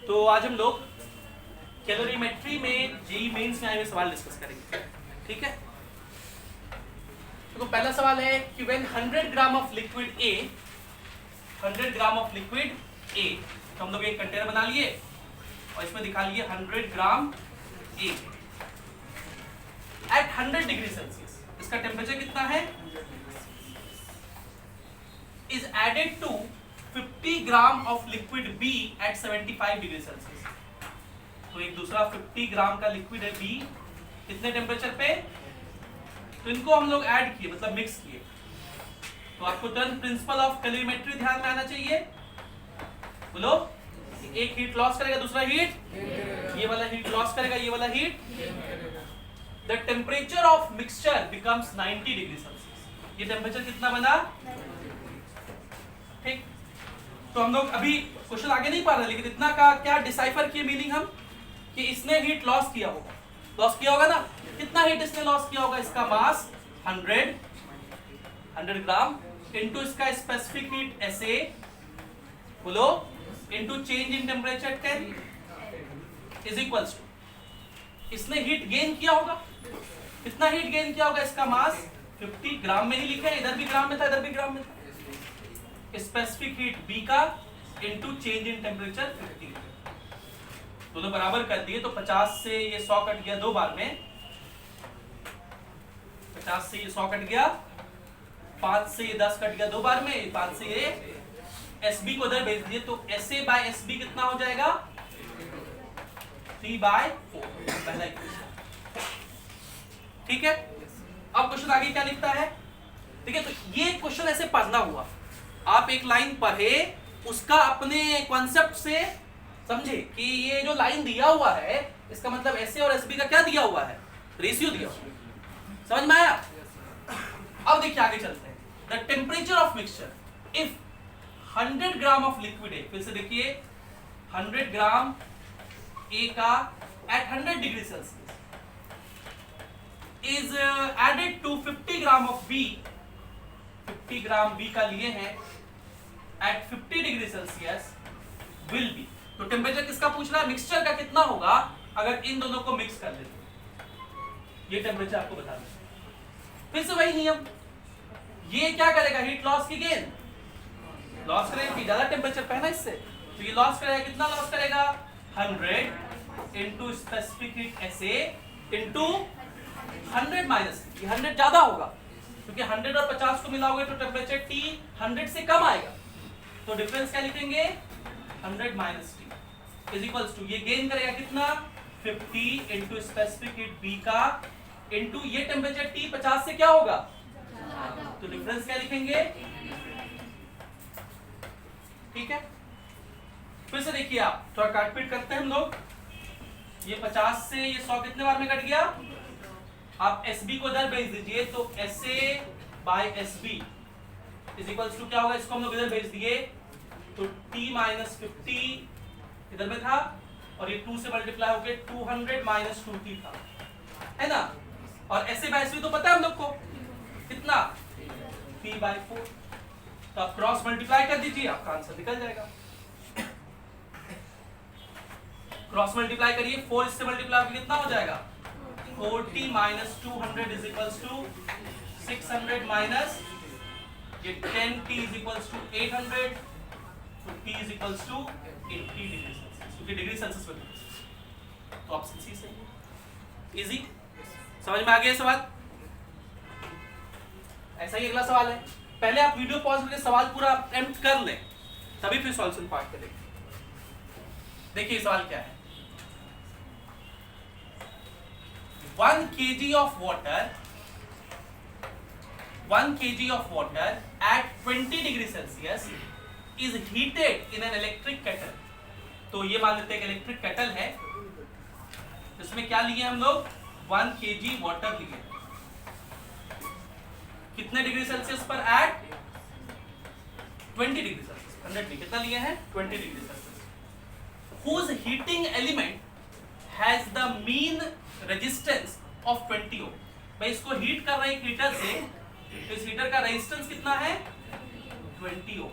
तो आज हम लोग कैलोरीमेट्री में जेईई मेंस में आए हुए सवाल डिस्कस करेंगे, ठीक है। तो पहला सवाल है कि when 100 gram of liquid A, 100 gram of liquid A, तो हम लोग एक कंटेनर बना लिए और इसमें दिखा लिए 100 gram A at 100 degree Celsius. इसका टेम्परेचर कितना है? Is added to 50 gram of liquid B at 75 degree Celsius. तो एक दूसरा 50 ग्राम का लिक्विड है बी, कितने टेम्परेचर पे? तो इनको हम लोग ऐड किए, मतलब मिक्स किए। तो आपको तुरंत प्रिंसिपल ऑफ कैलोरीमेट्री ध्यान में आना चाहिए। बोलो, एक हीट लॉस करेगा, दूसरा हीट, ये वाला हीट लॉस करेगा, ये वाला heat. The temperature of mixture becomes 90 degree Celsius. ये टेम्परेचर कितना बना? ठीक। तो हम लोग अभी क्वेश्चन आगे नहीं पढ़ रहे, लेकिन इतना का क्या डिसाइफर किए मीनिंग हम, कि इसने हीट लॉस किया होगा, लॉस किया होगा ना। कितना हीट इसने लॉस किया होगा? इसका मास 100 ग्राम इनटू इसका स्पेसिफिक हीट SA, बोलो, into change in temperature 10 is equals to, इसने हीट गेन किया होगा। कितना हीट गेन किया होगा? इसका मास 50 ग्राम में ही लिखा है, इधर भी ग्राम में था, इधर भी ग्राम में था। स्पेसिफिक हीट B का इनटू चेंज इन टेम्परेचर 50, दोनों बराबर कर दिए। तो 50 से ये 100 कट गया दो बार में, 50 से ये 100 कट गया, 5 से ये 10 कट गया दो बार में, 5 से ये SB को उधर भेज दिए। तो SA बाय SB कितना हो जाएगा? 3/4, पहला इक्वेशन, ठीक है। अब क्वेश्चन आगे क्या लिखता है? ठीक है, तो ये क्वेश्चन ऐसे पढ़ना हुआ, आप एक लाइन पढ़े, उसका अपने कॉन्सेप्ट से समझे कि ये जो लाइन दिया हुआ है इसका मतलब SA और SB का क्या दिया हुआ है? रेशियो दिया हुआ है। समझ में आया? अब देखिए आगे चलते हैं। The temperature of mixture if 100 gram of liquid है, फिर से देखिए 100 ग्राम A का at 100 degree Celsius is added to 50 gram of B, 50 gram B का लिए हैं at 50 degree Celsius will be. तो टेम्परेचर किसका पूछ रहा है? मिक्सचर का कितना होगा अगर इन दोनों को मिक्स कर लेते। ये टेम्परेचर आपको बता दें। फिर से वही नियम, ये क्या करेगा? हीट लॉस की गेन लॉस करेगा, कि ज्यादा टेम्परेचर पे है ना इससे, तो ये लॉस करेगा। कितना लॉस करेगा? 100 into specific heat SA into 100 minus, ये 100 ज्यादा होगा क्योंकि 100 और 50 को मिलाओगे तो टेम्परेचर T 100 से कम आएगा। तो डिफरेंस क्या लिखेंगे? 100 minus T is equals to, ये गेन करेगा कितना? 50 इनटू स्पेसिफिक हीट B का इनटू ये टेम्परेचर T 50 से क्या होगा? तो डिफरेंस क्या लिखेंगे? ठीक है। फिर से देखिए, आप थोड़ा काटपीट करते हैं हम लोग। ये 50 से ये 100 कितने बार में कट गया? आप SB को इधर भेज दीजिए, तो SA by SB is equals to क्या होगा? इसको हम लोग इधर भेज दिए तो T माइनस 50 इधर में था और ये 2 से मल्टीप्लाई होके 200 माइनस 2T था, है ना। और SA बाय SB तो पता है हम लोग को कितना? 3/4। तो आप क्रॉस मल्टीप्लाई कर दीजिए, आपका आंसर निकल जाएगा। क्रॉस मल्टीप्लाई करिए, 4 इससे मल्टीप्लाई होकर कितना हो जाएगा? 40 minus 200 is equals to 600 minus ये 10T इज इक्वल्स टू 800, तो T is equals to 80 degree Celsius, क्योंकि डिग्री सेल्सियस में। तो ऑप्शन सी सही है। इजी, समझ में आ गया सवाल? ऐसा ही अगला सवाल है। पहले आप वीडियो पॉज करके सवाल पूरा अटेम्प्ट कर लें, तभी फिर सॉल्यूशन पार्ट करेंगे। देखिए सवाल क्या है। 1 kg of water, 1 kg of water at 20 degree Celsius is heated in an electric kettle। तो ये मान लेते हैं कि इलेक्ट्रिक केटल है, इसमें क्या लिए हम लोग? 1 kg वाटर लिए। कितने डिग्री सेल्सियस पर? At 20 degree Celsius. 100 में कितना लिए हैं? 20 degree Celsius. whose heating element has the mean resistance of 20 ohm. मैं इसको हीट कर रहा हूं हीटर से, तो इस हीटर का रेजिस्टेंस कितना है? 20 ओम।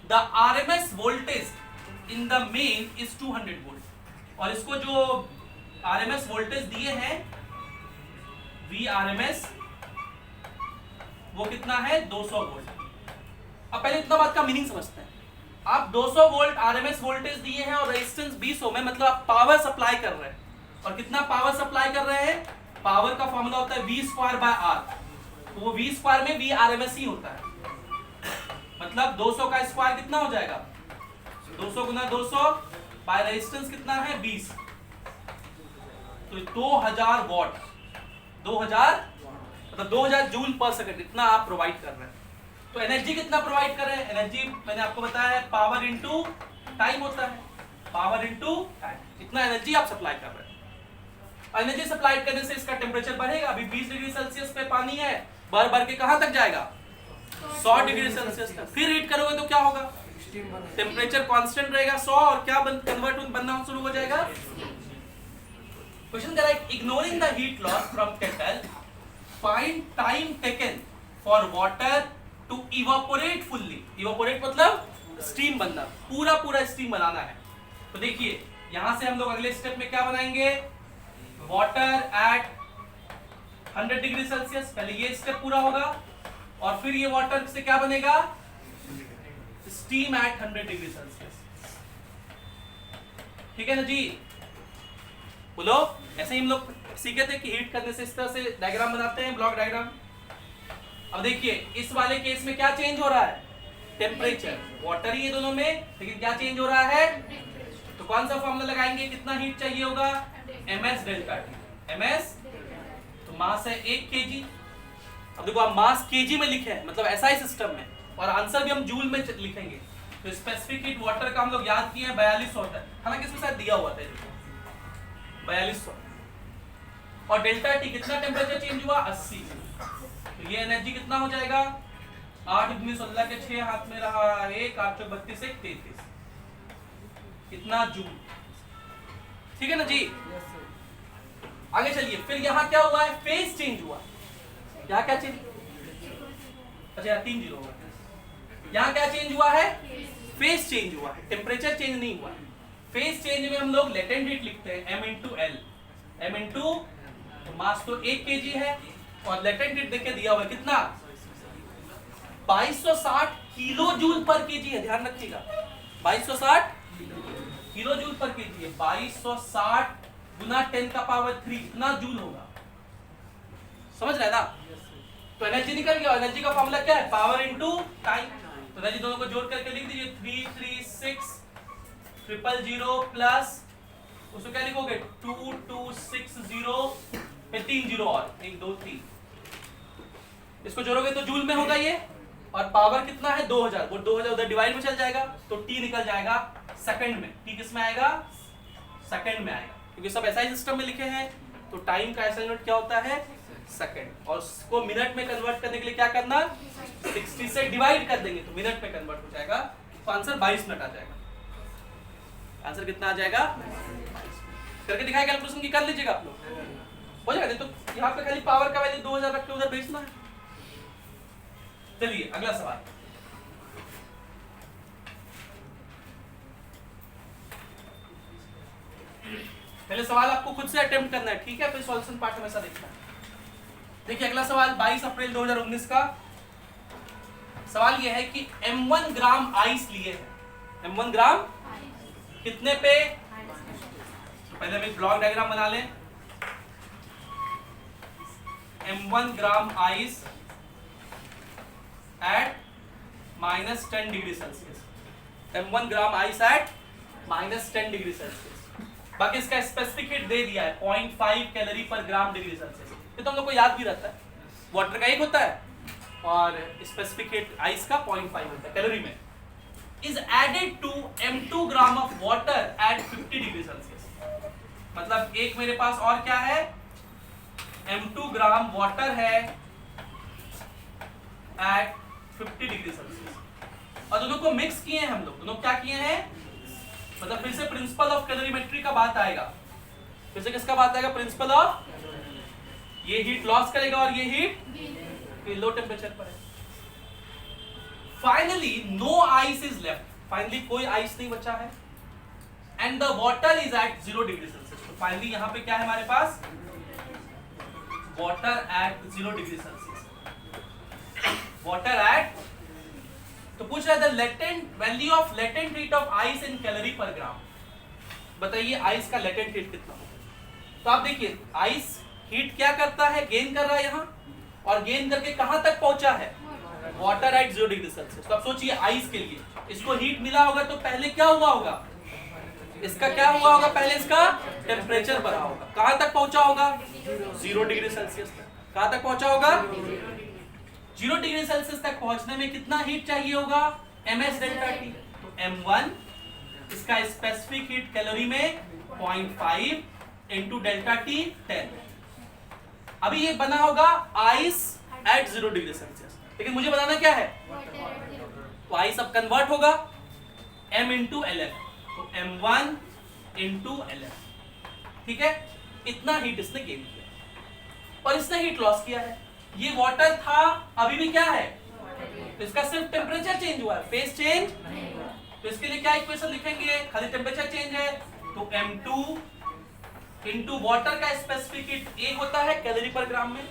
The RMS voltage in the main is 200 volt और इसको जो आरएमएस वोल्टेज दिए हैं Vrms वो कितना है 200 वोल्ट। अब पहले इतना बात का मीनिंग समझते हैं। आप 200 वोल्ट आरएमएस वोल्टेज दिए हैं और रेजिस्टेंस 20 ओम है, मतलब आप पावर सप्लाई कर रहे हैं। और कितना पावर सप्लाई कर रहे हैं? पावर का फॉर्मूला होता है V²/R, तो वो V² में Vrms ही होता है। मतलब 200 का स्क्वायर कितना हो जाएगा? 200 गुना 200 बाय रेजिस्टेंस कितना है 20, तो 2000 वॉट, 2000 मतलब 2000 जूल पर सेकंड इतना आप प्रोवाइड कर रहे हैं। तो एनर्जी कितना प्रोवाइड कर रहे हैं? एनर्जी मैंने आपको बताया है पावर इनटू टाइम होता है, पावर इनटू टाइम, इतना एनर्जी आप सप्लाई कर रहे हैं। एनर्जी सप्लाई करने से इसका टेम्परेचर बढ़ेगा। अभी 20 डिग्री सेल्सियस पे पानी है, बढ़ के कहां तक जाएगा? 100 डिग्री सेल्सियस तक। फिर हीट करोगे तो क्या होगा? टेम्परेचर कांस्टेंट रहेगा 100 और क्या कन्वर्ट बनना शुरू हो जाएगा? क्वेश्चन कह रहा है ignoring the heat loss from kettle find time taken for water to evaporate fully. Evaporate मतलब स्टीम बनना, पूरा स्टीम बनाना है। तो देखिए यहां से हम लोग अगले स्टेप में क्या बनाएंगे? वाटर एट 100 डिग्री सेल्सियस, पहले ये स्टेप पूरा होगा और फिर ये वाटर से क्या बनेगा? Steam eight 100 degree Celsius. ठीक है ना जी? बोलो। ऐसे ही हम लोग सीखे थे कि हीट करने से इस तरह से डायग्राम बनाते हैं, ब्लॉक डायग्राम। अब देखिए इस वाले केस में क्या चेंज हो रहा है? टेम्परेचर, वाटर ही है दोनों में, लेकिन क्या चेंज हो रहा है? तो कौन सा फॉर्मूला लगाएंगे? कितना हीट चाहिए होगा? ms delta T. ms तो मास है 1 kg। अब देखो आप मास kg में लिखे हैं, मतलब ऐसा ही सिस्टम में, और आंसर भी हम जूल में लिखेंगे। तो स्पेसिफिक हीट वाटर का हम लोग याद किए हैं 4200 होता है, हालांकि इसमें शायद दिया हुआ था 4200। और डेल्टा टी कितना टेम्परेचर चेंज हुआ? 80। तो ये एनर्जी कितना हो जाएगा? 8 दूनी 16 के 6 हाथ में रहा 1, 8 चौक 32 1 33, कितना जूल। ठीक है ना जी? आगे चलिए। फिर यहाँ क्या हुआ है? फेज चेंज हुआ। यहाँ क्या चेंज? अच्छा 3 जीरो हुआ। यहाँ क्या चेंज हुआ है? फेज चेंज हुआ है, टेम्परेचर चेंज नहीं हुआ। फेज चेंज में हम लोग लेटेंट हीट लिखते हैं m into L. m into तो मास तो 1 kg है और लेटेंट हीट देख के दिया हुआ है कितना? 2260 किलो जूल पर केजी है, ध्यान रखिएगा। 2260 किलो जूल पर केजी है। 2260 गुना 10 का पावर 3 इतना जूल होगा। समझ रहे हैं ना? तो एनर्जी निकल गया। एनर्जी का फॉर्मूला क्या है? Power into time. तो एनर्जी दोनों को जोड़ करके लिख दीजिए 336,000 प्लस उसको क्या लिखोगे? 2260 फिर 3 जीरो और 1 2 3, इसको जोड़ोगे तो जूल में होगा ये। और पावर कितना है? 2000। वो 2000 उधर डिवाइड में चल जाएगा तो टी निकल जाएगा सेकंड में। टी किस में आएगा? सेकंड में आएगा, क्योंकि सब ऐसा ही सिस्टम में लिखे हैं। तो टाइम का ऐसा यूनिट क्या होता है? सेकंड। और उसको मिनट में कन्वर्ट करने के लिए क्या करना? 60 से डिवाइड कर देंगे तो मिनट में कन्वर्ट हो जाएगा। तो आंसर 22 मिनट आ जाएगा। आंसर कितना आ जाएगा? करके दिखाएगा कैलकुलेशन की, कर लीजिएगा आप लोग, हो जाएगा। तो यहाँ पे खाली पावर का वैल्यू 2000 रख के उधर भेजना है। चलिए अगला सवाल। पहले सवाल आपको खुद से अटेम्प्ट करना है, ठीक है? फिर सॉल्यूशन पार्ट हमेशा देखना है। देखिए अगला सवाल 22 अप्रैल 2019 का सवाल यह है कि m1 ग्राम आइस लिए हैं। m1 ग्राम कितने पे? तो पहले हम एक ब्लॉक डायग्राम बना लें। m1 gram ice eight -10 degree Celsius. m1 gram ice eight -10 degree Celsius. बाकी इसका स्पेसिफिक हीट दे दिया है 0.5 कैलोरी पर ग्राम डिग्री सेल्सियस। ये तो हम लोग को याद भी रहता है। वाटर का 1 होता है और स्पेसिफिक हीट आइस का 0.5 होता है कैलोरी में। Is added to m2 gram of water at 50 degree Celsius. मतलब एक मेरे पास और क्या है? m2 ग्राम वाटर है एट 50 डिग्री सेल्सियस और दोनों को मिक्स किए हैं हम लोग। दोनों क्या किए हैं? मतलब फिर से प्रिंसिपल ऑफ कैलोरीमेट्री का बात आएगा। फिर से किसका बात आएगा? Principle of. ये हीट लॉस करेगा और ये हीट लो टेम्परेचर पर है। Finally no ice is left. Finally कोई आइस नहीं बचा है। And the water is at 0 degree Celsius. तो फाइनली यहां पे क्या है हमारे पास, water at 0 degree Celsius, water at, तो पूछ रहा है the latent value of latent heat of ice in calorie पर ग्राम। बताइए आइस का लेटेंट हीट कितना होगा। तो आप देखिए आइस हीट क्या करता है, गेन कर रहा है यहाँ, और गेन करके कहां तक पहुंचा है, वाटर एट 0 डिग्री सेल्सियस। तो आप सोचिए आइस के लिए इसको हीट मिला होगा तो पहले क्या हुआ होगा, इसका क्या हुआ होगा, पहले इसका टेम्परेचर बढ़ा होगा, कहां तक पहुंचा होगा, 0 डिग्री सेल्सियस तक। कहां तक पहुंचा होगा, 0 डिग्री सेल्सियस तक पहुंचने में कितना हीट चाहिए होगा, ms डेल्टा टी। तो m1 इसका स्पेसिफिक हीट कैलोरी में 0.5 इंटू डेल्टा टी 10। अभी ये बना होगा आइस एट 0 डिग्री सेल्सियस, लेकिन मुझे बताना क्या है, तो आइस अब कन्वर्ट होगा m इंटू LF, तो m1 इंटू LF, ठीक है। इतना हीट इसने गेन किया और इसने हीट लॉस किया है। ये वाटर था, अभी भी क्या है, तो इसका सिर्फ टेम्परेचर चेंज हुआ है, फेज चेंज। तो इसके लिए क्या इक्वेशन लिखेंगे, खाली टेम्परेचर चेंज है, तो m2 इंटू वाटर का स्पेसिफिक हीट A होता है कैलोरी पर ग्राम में,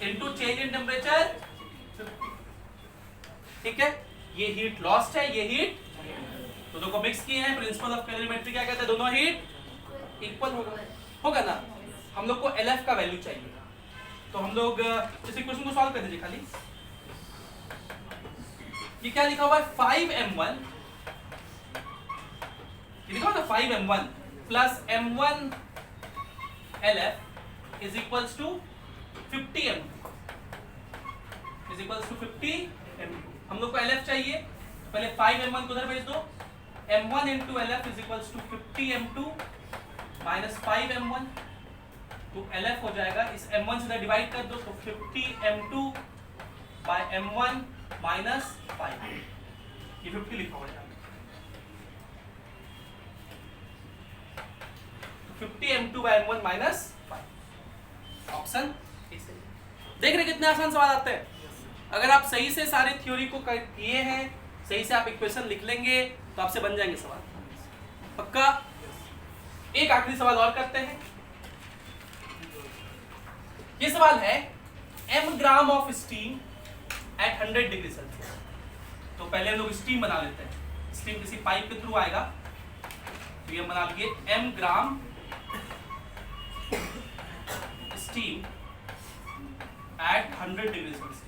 इंटू चेंज इन टेम्परेचर, ठीक है। ये हीट लॉस्ट है, ये हीट, तो दोनों को मिक्स किए हैं, प्रिंसिपल ऑफ कैलोरीमेट्री क्या कहता है, दोनों हीट इक्वल होगा ना। हम लोग को LF का वैल्यू चाहिए, तो हम लोग इस इक्वेशन को सॉल्व कर दीजिए। खाली ये क्या लिखा हुआ है, 5m1, ये लिखा हुआ है 5m1 plus m1 LF is equals to 50m2 is equals to 50m2। हम लोग को LF चाहिए, तो पहले 5m1 को उधर भेज दो, m1 into LF is equals to 50m2 minus 5m1, तो LF हो जाएगा, इस m1 से डिवाइड कर दो, तो 50m2 बाय m1 माइनस 5, ये 50 लिखा हुआ है, 50m2 bye m1 minus 5। Option देख रहे कितने आसान सवाल आते हैं। अगर आप सही से सारे थ्योरी को किए हैं, सही से आप इक्वेशन लिख लेंगे, तो आपसे बन जाएंगे सवाल पक्का। एक आखिरी सवाल और करते हैं। ये सवाल है m gram of steam eight 100 degree Celsius. तो पहले हम लोग स्टीम बना लेते हैं, स्टीम किसी पाइप के थ्रू आएगा, तो ये बना लिए m ग्राम स्टीम एट 100 डिग्री सेल्सियस।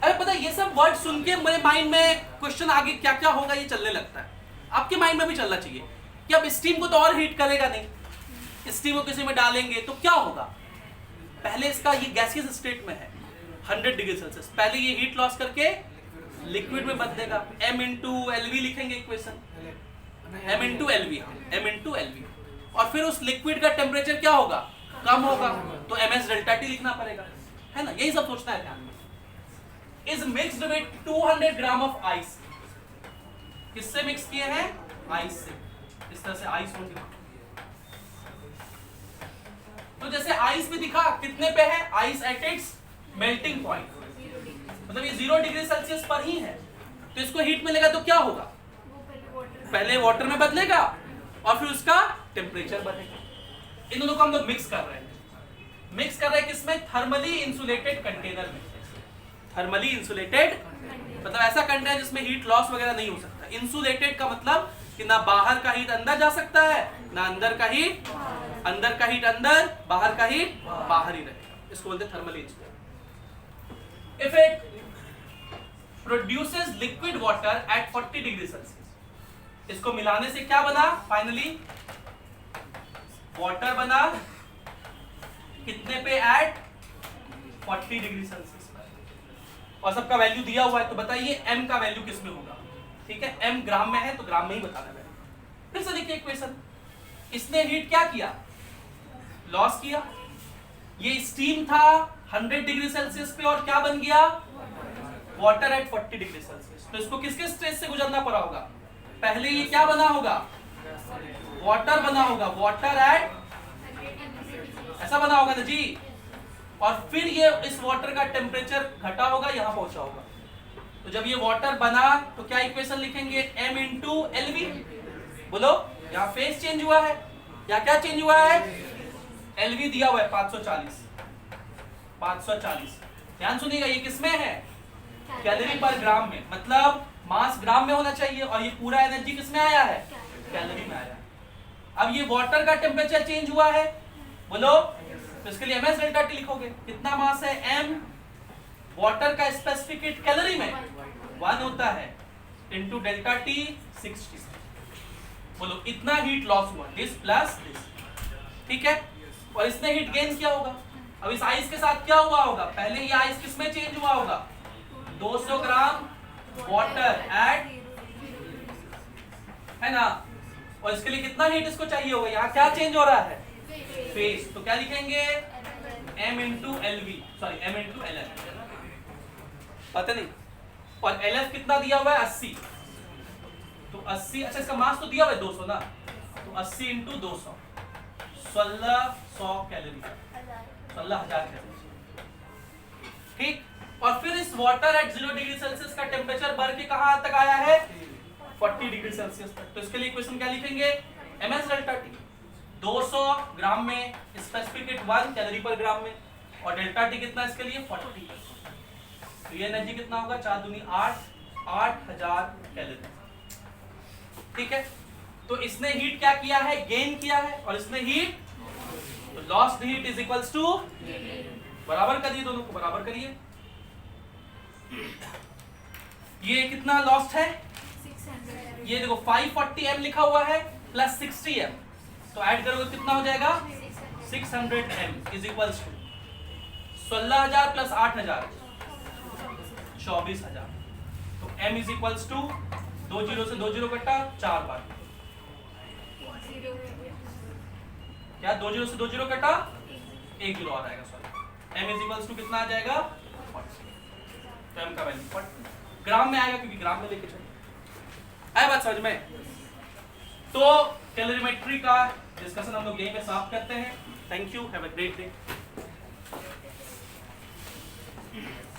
अरे पता है ये सब वर्ड सुन के मेरे माइंड में क्वेश्चन आगे क्या क्या होगा ये चलने लगता है, आपके माइंड में भी चलना चाहिए कि अब स्टीम को तो और हीट करेगा नहीं, स्टीम को किसी में डालेंगे तो क्या होगा। पहले इसका ये गैसियस स्टेट में है 100 डिग्री सेल्सियस, पहले ये हीट लॉस करके लिक्विड में बदलेगा, m इंटू LV लिखेंगे equation, m into LV, m into LV, और फिर उस लिक्विड का टेम्परेचर क्या होगा, कम होगा, तो ms डेल्टा टी लिखना पड़ेगा, है ना। यही सब सोचना है ध्यान में। Is mixed with 200 gram of ice, किससे मिक्स किए हैं, आइस से। इस तरह से आइस होंगे, तो जैसे आइस में दिखा कितने पे है, ice at its melting point, मतलब ये 0 डिग्री सेल्सियस पर ही है, तो इसको हीट मिलेगा तो क्या होगा, पहले वाटर में बदलेगा और फिर उसका टेम्परेचर बढ़ेगा। इन दोनों को हम लोग मिक्स कर रहे हैं, मिक्स कर रहे हैं किसमें, थर्मली इंसुलेटेड कंटेनर में। थर्मली इंसुलेटेड मतलब ऐसा कंटेनर जिसमें हीट लॉस वगैरह नहीं हो सकता। इंसुलेटेड का मतलब कि ना बाहर का हीट अंदर जा सकता है, ना अंदर का हीट अंदर, बाहर का हीट बाहर ही रहेगा, इसको बोलते हैं thermally insulated. If it produces liquid water at 40 degree Celsius, इसको मिलाने से क्या बना, फाइनली वाटर बना कितने पे, एट 40 डिग्री सेल्सियस, और सबका वैल्यू दिया हुआ है। तो बताइए m का वैल्यू किस में होगा, ठीक है, m ग्राम में है तो ग्राम में ही बताना है। फिर से देखिए इक्वेशन, इसने हीट क्या किया, लॉस किया, ये स्टीम था 100 डिग्री सेल्सियस पे और क्या बन गया, वाटर एट 40 डिग्री सेल्सियस। तो इसको किसके स्टेज से गुजरना पड़ा होगा, पहले ये क्या बना होगा, वाटर बना होगा, वाटर एट ऐसा बना होगा ना जी, और फिर ये इस वाटर का टेम्परेचर घटा होगा, यहां पहुंचा होगा। तो जब ये वाटर बना तो क्या इक्वेशन लिखेंगे, m इंटू LV, बोलो, यहाँ फेज चेंज हुआ है या क्या चेंज हुआ है? एलवी दिया हुआ है 540। ध्यान सुनिएगा, ये किसमें है? कैलोरी पर ग्राम में, मतलब मास ग्राम में होना चाहिए, और ये पूरा एनर्जी किसमें आया है? कैलोरी में आया है। अब ये वाटर का टेम्परेचर चेंज हुआ है, बोलो, तो इसके लिए ms डेल्टा टी लिखोगे। कितना मास है? m। वाटर का स्पेसिफिक हीट कैलोरी में 1 होता है, इनटू डेल्टा टी 60। बोलो, इतना हीट लॉस हुआ, दिस प्लस दिस, ठीक है। और इसने हीट गेन किया होगा। अब इस आइस के साथ क्या हुआ होगा? पहले ये आइस किसमें चेंज हुआ होगा? 200 ग्राम वाटर ऐड, है ना। और इसके लिए कितना हीट इसको चाहिए होगा? यहाँ क्या चेंज हो रहा है? फेज। तो क्या लिखेंगे? m into LV, sorry m into L F, पता नहीं। और एल एफ कितना दिया हुआ है? 80। तो 80, अच्छा इसका मास तो दिया हुआ है 200 ना, तो 80 इंटू 200, 1600 कैलोरी, 16,000 कैलोरी, ठीक। और फिर इस वाटर एट 0 डिग्री सेल्सियस का टेम्परेचर बढ़ के कहां तक आया है? 40 डिग्री सेल्सियस तक। तो इसके लिए इक्वेशन क्या लिखेंगे? ms डेल्टा टी 200 ग्राम में, स्पेसिफिक हीट 1 कैलोरी पर ग्राम में, और डेल्टा टी कितना इसके लिए? 40। तो ये एनर्जी कितना होगा? 4 दूनी 8, 8000 कैलोरी, ठीक है। तो इसने हीट क्या किया है? गेन किया है, और इसने हीट, तो lost heat is equals to, बराबर करिए, दोनों को बराबर करिए। ये कितना लॉस्ट है? 600। ये देखो 540 m लिखा हुआ है प्लस 60 m, तो ऐड करोगे कितना हो जाएगा? 600 m is equals to 16,000 plus 8,000, 24,000। तो m is equals to 2 zero से 2 जीरो कटा 4 बार, क्या 2 जीरो से 2 जीरो कटा 1 जीरो और आएगा, sorry. m is equals to कितना आ जाएगा? 40। तो m का वैल्यू 40 ग्राम में आएगा, क्योंकि ग्राम में लेके चलो। आया बात समझ में? तो कैलोरीमेट्री का डिस्कशन हम लोग यहीं पे समाप्त करते हैं। Thank you, have a great day.